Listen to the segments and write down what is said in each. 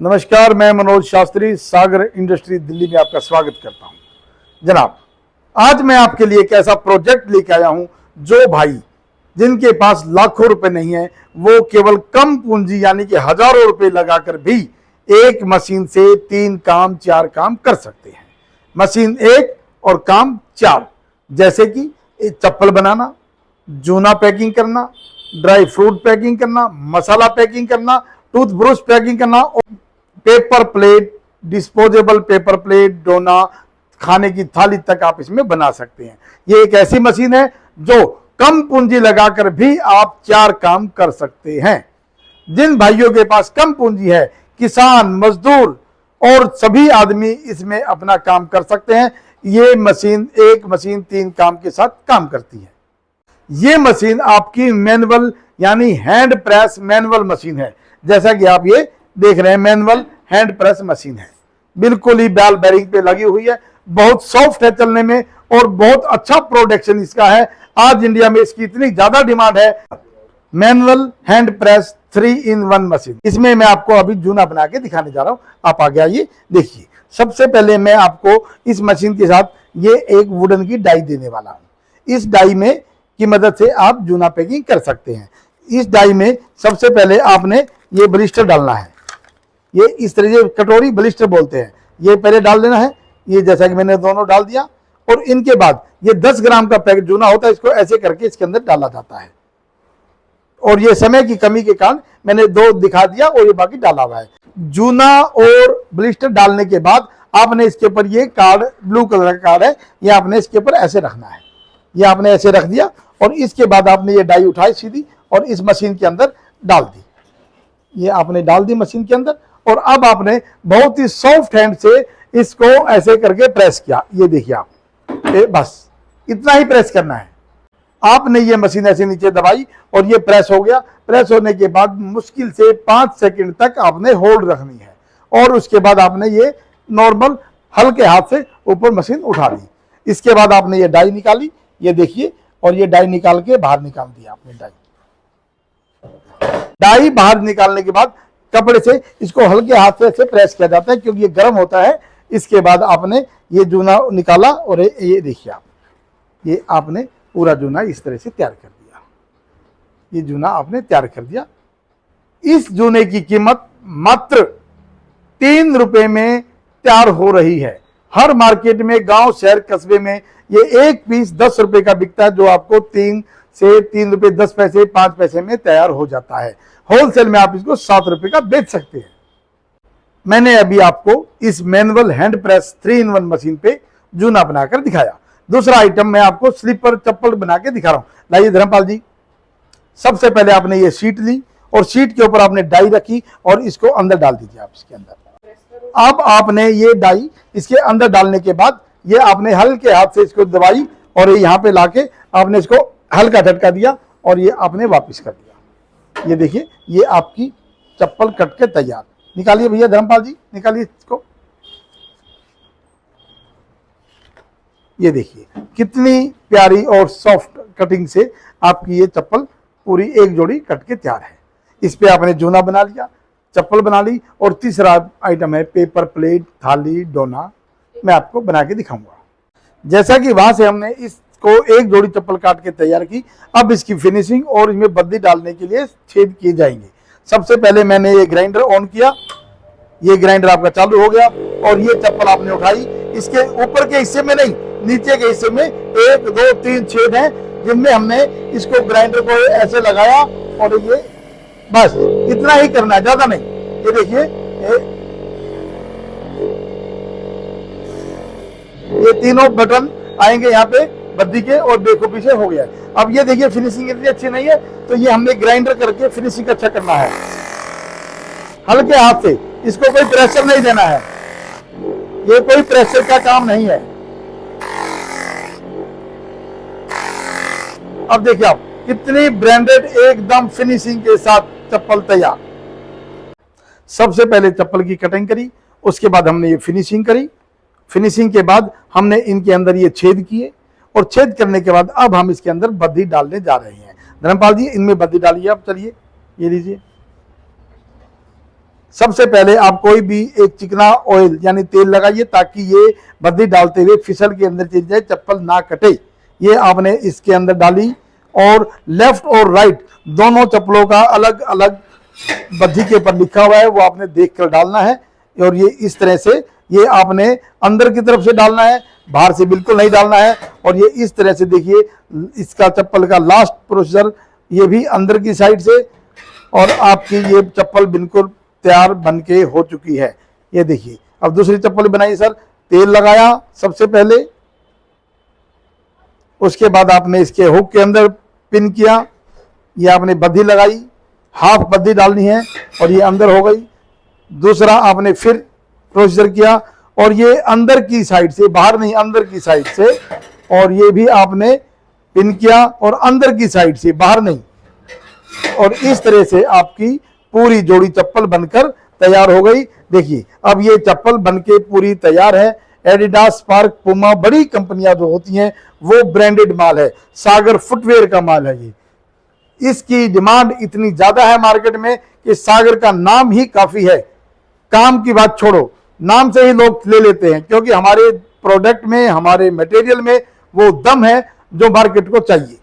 नमस्कार, मैं मनोज शास्त्री सागर इंडस्ट्री दिल्ली में आपका स्वागत करता हूं। जनाब, आज मैं आपके लिए एक ऐसा प्रोजेक्ट लेके आया हूं जो भाई जिनके पास लाखों रुपए नहीं है वो केवल कम पूंजी यानी कि हजारों रुपए लगाकर भी एक मशीन से 3 काम 4 काम कर सकते हैं। मशीन 1 और काम 4, जैसे कि चप्पल बनाना, जूना पैकिंग करना, ड्राई फ्रूट पैकिंग करना, मसाला पैकिंग करना, टूथब्रश पैकिंग करना, paper plate, disposable paper plate, डोना, खाने की थाली तक आप इसमें बना सकते हैं। ये एक ऐसी मशीन है जो कम पूंजी लगाकर भी आप 4 काम कर सकते हैं। जिन भाइयों के पास कम पूंजी है, किसान, मजदूर और सभी आदमी इसमें अपना काम कर सकते हैं। ये मशीन एक मशीन 3 काम के साथ काम करती है। ये मशीन आपकी मैनुअल यानी हैंड प्रेस मैनुअल मशीन है। जैसा कि आप ये देख रहे हैं, मैनुअल हैंड प्रेस मशीन है, बिल्कुल ही बैल बेरिंग पे लगी हुई है। बहुत सॉफ्ट है चलने में और बहुत अच्छा प्रोडक्शन इसका है। आज इंडिया में इसकी इतनी ज्यादा डिमांड है। Manual hand press 3-in-1 machine. इसमें मैं आपको अभी जूना बना के दिखाने जा रहा हूं। आप आगे आइए, देखिए। सबसे पहले मैं आपको इस मशीन के साथ ये एक वुडन की डाई देने वाला हूं। इस डाई में की मदद से आप जूना पैकिंग कर सकते हैं। इस डाई में सबसे पहले आपने ये ब्लिस्टर डालना है। ये इस तरह से कटोरी ब्लिस्टर बोलते हैं। ये पहले डाल देना है। ये जैसा कि मैंने दोनों डाल दिया और इनके बाद ये 10 ग्राम का पैकेट जूना होता है, इसको ऐसे करके इसके अंदर डाला जाता है। और ये समय की कमी के कारण मैंने 2 दिखा दिया और ये बाकी डाला हुआ है। जूना और ब्लिस्टर डालने के बाद आपने इसके ऊपर ये कार्ड, ब्लू कलर का कार्ड है, ये आपने इसके ऊपर ऐसे रखना है। ये आपने ऐसे रख दिया और इसके बाद आपने ये डाई उठाई सीधी और इस मशीन के अंदर डाल दी। ये आपने डाल दी मशीन के अंदर और अब आपने बहुत ही सॉफ्ट हैंड से इसको ऐसे करके प्रेस किया। ये देखिए आप, बस इतना ही प्रेस करना है। आपने ये मशीन ऐसे नीचे दबाई और ये प्रेस हो गया। प्रेस होने के बाद मुश्किल से 5 सेकंड तक आपने होल्ड रखनी है और उसके बाद आपने ये नॉर्मल हल्के हाथ से ऊपर मशीन उठा ली। इसके बाद आपने ये डाई निकाली, ये देखिए, और ये डाई निकाल के बाहर निकाल दिया आपने। डाई बाहर निकालने के बाद कपड़े से इसको हल्के हाथ से प्रेस किया जाता है क्योंकि ये गर्म होता है। इसके बाद आपने ये जूना निकाला और ये देखिए आप, ये आपने पूरा जूना इस तरह से तैयार कर दिया। ये जूना आपने तैयार कर दिया। इस जूने की कीमत मात्र 3 रुपए में तैयार हो रही है। हर मार्केट में, गांव, शहर, कस्बे में ये एक पीस 10 रुपए का बिकता है, जो आपको 3 से 3 रुपए 10 पैसे 5 पैसे में तैयार हो जाता है। होलसेल में आप इसको 7 रुपए का बेच सकते हैं। मैंने अभी आपको इस manual hand press 3-in-1 machine पे जूना बनाकर दिखाया। दूसरा आइटम मैं आपको स्लीपर चप्पल बना के दिखा रहा हूं। लाइए धर्मपाल जी, सबसे पहले आपने ये शीट ली और शीट के ऊपर आपने डाई रखी और इसको अंदर डाल दीजिए आप इसके अंदर। अब आपने ये डाई इसके अंदर डालने के बाद ये आपने हल्के हाथ से इसको दबाई और यहाँ पे लाके आपने इसको हल्का झटका दिया और ये आपने वापस कर दिया। ये देखिए, ये आपकी चप्पल कट के तैयार। निकालिए भैया धर्मपाल जी, निकालिए इसको। ये देखिए कितनी प्यारी और सॉफ्ट कटिंग से आपकी ये चप्पल पूरी एक जोड़ी कट के तैयार है। इस पे आपने जूना बना लिया, चप्पल बना ली और तीसरा आइटम है पेपर प्लेट, थाली, डोना। मैं आपको बना के दिखाऊंगा। जैसा कि वहां से हमने इसको एक जोड़ी चप्पल काट के तैयार की, अब इसकी फिनिशिंग और इसमें बद्दी डालने के लिए छेद किए जाएंगे। सबसे पहले मैंने ये ग्राइंडर ऑन किया, ये ग्राइंडर आपका चालू हो गया और ये चप्पल आपने उठाई। इसके ऊपर के हिस्से में नहीं, नीचे के हिस्से में 1 2 3 छेद हैं जिनमें हमने इसको ग्राइंडर को ऐसे लगाया और ये बस इतना ही करना है, ज्यादा नहीं। ये देखिए, ये तीनों बटन आएंगे यहाँ पे बद्दी के और बेखूबी से हो गया। अब ये देखिए फिनिशिंग इतनी अच्छी नहीं है, तो ये हमने ग्राइंडर करके फिनिशिंग अच्छा करना है हल्के हाथ से। इसको कोई प्रेशर नहीं देना है, ये कोई प्रेशर का काम नहीं है। अब देखिए आप कितनी ब्रांडेड एकदम फिनिशिंग के साथ चप्पल तैयार। सबसे पहले चप्पल की कटिंग करी, उसके बाद हमने ये फिनिशिंग करी। फिनिशिंग के बाद हमने इनके अंदर ये छेद किए और छेद करने के बाद अब हम इसके अंदर बद्दी डालने जा रहे हैं। धर्मपाल जी, इनमें बद्दी डालिए आप। चलिए, ये लीजिए। सबसे पहले आप कोई भी एक चिकना ऑयल यानी तेल लगाइए ताकि ये बद्दी डालते हुए फिसल के अंदर चली जाए, चप्पल ना कटे। ये आपने इसके अंदर डाली और लेफ्ट और राइट दोनों चप्पलों का अलग अलग बद्दी के ऊपर लिखा हुआ है, वो आपने देख कर डालना है। और ये इस तरह से ये आपने अंदर की तरफ से डालना है, बाहर से बिल्कुल नहीं डालना है। और ये इस तरह से देखिए इसका चप्पल का लास्ट प्रोसीजर ये भी अंदर की साइड से, और आपकी ये चप्पल बिल्कुल तैयार बन के हो चुकी है। ये देखिए अब दूसरी चप्पल बनाई सर। तेल लगाया सबसे पहले, उसके बाद आपने इसके हुक के अंदर पिन किया, ये आपने बद्दी लगाई, हाफ बद्दी डालनी है और ये अंदर हो गई। दूसरा आपने फिर प्रोसीजर किया और ये अंदर की साइड से, बाहर नहीं अंदर की साइड से, और ये भी आपने पिन किया और अंदर की साइड से, बाहर नहीं। और इस तरह से आपकी पूरी जोड़ी चप्पल बनकर तैयार हो गई। देखिए अब ये चप्पल बनके पूरी तैयार है। एडिडास, स्पार्क, पुमा बड़ी कंपनियां जो होती हैं वो ब्रांडेड माल है, सागर फुटवेयर का माल है। ये इसकी डिमांड इतनी ज्यादा है मार्केट में कि सागर का नाम ही काफी है। काम की बात छोड़ो, नाम से ही लोग ले लेते हैं, क्योंकि हमारे प्रोडक्ट में, हमारे मटेरियल में वो दम है जो मार्केट को चाहिए।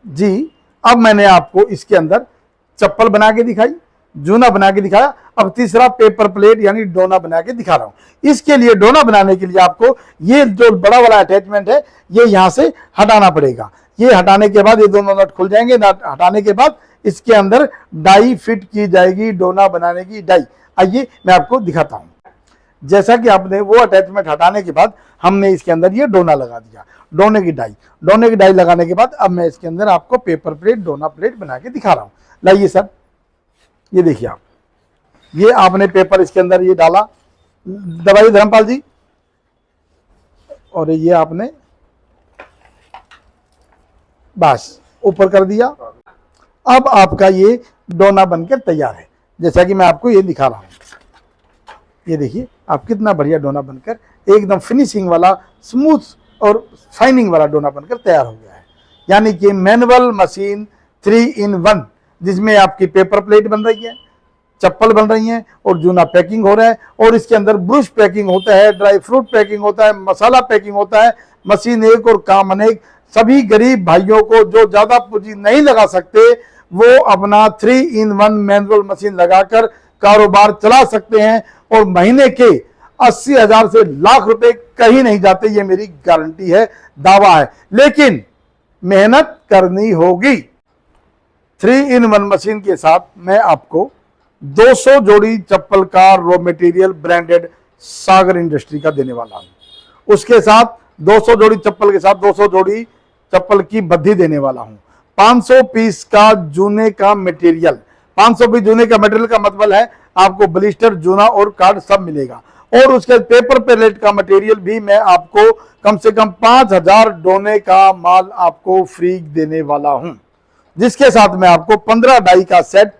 जी अब मैंने आपको इसके अंदर चप्पल बना के दिखाई, जूना बना के दिखाया। अब तीसरा पेपर प्लेट यानी डोना बना के दिखा रहा हूं। इसके लिए डोना बनाने के लिए आपको ये जो बड़ा वाला अटैचमेंट है ये यहां से हटाना पड़ेगा। ये हटाने के बाद ये दोनों नट खुल जाएंगे। नट हटाने के बाद इसके अंदर डाई फिट की जाएगी, डोना बनाने की डाई। आइए मैं आपको दिखाता हूं। जैसा कि आपने वो अटैचमेंट हटाने के बाद हमने इसके अंदर ये डोना लगा दिया, डोने की डाई लगाने के बाद अब मैं इसके अंदर आपको पेपर प्लेट, डोना प्लेट बना के दिखा रहा हूं। लाइए सर, ये देखिए आप, ये आपने पेपर इसके अंदर ये डाला, दबाइए धर्मपाल जी, और ये आपने बस ऊपर कर दिया। अब आपका ये डोना बनकर तैयार है, जैसा कि मैं आपको ये दिखा रहा हूं। ये देखिए आप कितना बढ़िया डोना बनकर एकदम फिनिशिंग वाला, स्मूथ और शाइनिंग वाला डोना बनकर तैयार हो गया है। यानी कि मैनुअल मशीन 3 in 1, जिसमें आपकी पेपर प्लेट बन रही है, चप्पल बन रही है और जूना पैकिंग हो रहा है, और इसके अंदर ब्रुश पैकिंग होता है, ड्राई फ्रूट पैकिंग होता है, मसाला पैकिंग होता है। मशीन एक और काम अनेक। सभी गरीब भाइयों को जो ज्यादा पूंजी नहीं लगा सकते वो अपना 3 in 1 मैनुअल मशीन लगाकर कारोबार चला सकते हैं, और महीने के 80,000 से लाख रुपए कहीं नहीं जाते। ये मेरी गारंटी है, दावा है, लेकिन मेहनत करनी होगी। 3 in 1 मशीन के साथ मैं आपको 200 जोड़ी चप्पल का रॉ मटेरियल ब्रांडेड सागर इंडस्ट्री का देने वाला हूं। उसके साथ 200 जोड़ी चप्पल के साथ 200 जोड़ी चप्पल की बद्दी देने वाला हूं। 500 पीस का जूने का मटेरियल, 500 पीस जूने का मटेरियल का मतलब है आपको ब्लिस्टर, जूना और कार्ड सब मिलेगा। और उसके पेपर प्लेट का मटेरियल भी मैं आपको कम से कम 5000 डोने का माल आपको फ्री देने वाला हूं, जिसके साथ मैं आपको 15 डाई का सेट,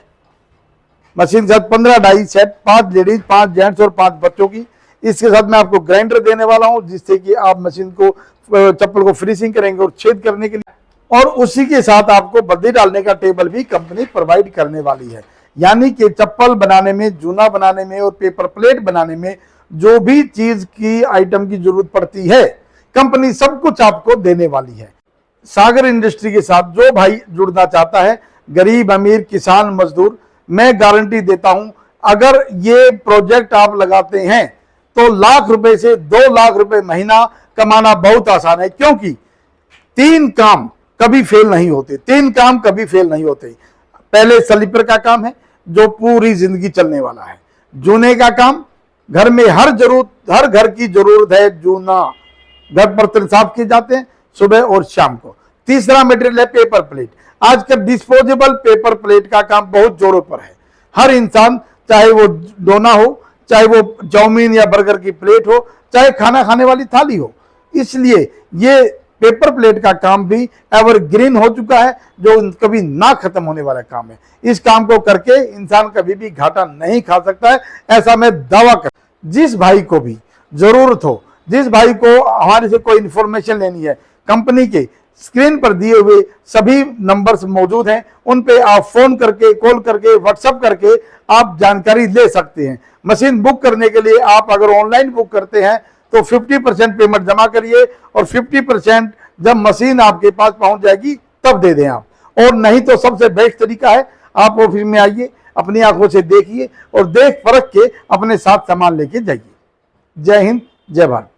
मशीन के साथ 15 डाई सेट, 5 लेडीज, 5 जेंट्स और 5 बच्चों की। इसके साथ मैं आपको ग्राइंडर देने वाला हूं, जिससे कि आप मशीन को, चप्पल को फिनिशिंग करेंगे और छेद करने के लिए। और उसी के साथ आपको बद्दी डालने का टेबल भी कंपनी प्रोवाइड करने वाली है। यानी कि चप्पल बनाने में, जूना बनाने में और पेपर प्लेट बनाने में जो भी चीज की आइटम की जरूरत पड़ती है, कंपनी सब कुछ आपको देने वाली है। सागर इंडस्ट्री के साथ जो भाई जुड़ना चाहता है, गरीब, अमीर, किसान, मजदूर, मैं गारंटी देता हूं अगर ये प्रोजेक्ट आप लगाते हैं तो लाख रुपए से 2 लाख रुपए महीना कमाना बहुत आसान है। क्योंकि 3 काम कभी फेल नहीं होते, 3 काम कभी फेल नहीं होते। पहले स्लीपर का काम है जो पूरी जिंदगी चलने वाला है। जूने का काम, घर में हर घर की जरूरत है जूना, घर बर्तन साफ किए जाते हैं सुबह और शाम को। तीसरा मटेरियल है पेपर प्लेट। आजकल डिस्पोजेबल पेपर प्लेट का काम बहुत जोरों पर है। हर इंसान, चाहे वो डोना हो, चाहे वो चाउमीन या बर्गर की प्लेट हो, चाहे खाना खाने वाली थाली हो, इसलिए ये पेपर प्लेट का काम भी एवरग्रीन हो चुका है, जो कभी ना खत्म होने वाला काम है। इस काम को करके इंसान कभी भी घाटा नहीं खा सकता है, ऐसा मैं दावा कर। जिस भाई को भी जरूरत हो, जिस भाई को हमारे से कोई इंफॉर्मेशन लेनी है कंपनी के, स्क्रीन पर दिए हुए सभी नंबर्स मौजूद हैं, उन पे आप फोन करके, कॉल करके, व्हाट्सएप करके आप जानकारी ले सकते हैं। मशीन बुक करने के लिए आप अगर ऑनलाइन बुक करते हैं तो 50% पेमेंट जमा करिए और 50% जब मशीन आपके पास पहुंच जाएगी तब दे दें आप। और नहीं तो सबसे बेस्ट तरीका है, आप ऑफिस में आइए, अपनी आंखों से देखिए और देख परख के अपने साथ सामान लेके जाइए। जय हिंद, जय भारत।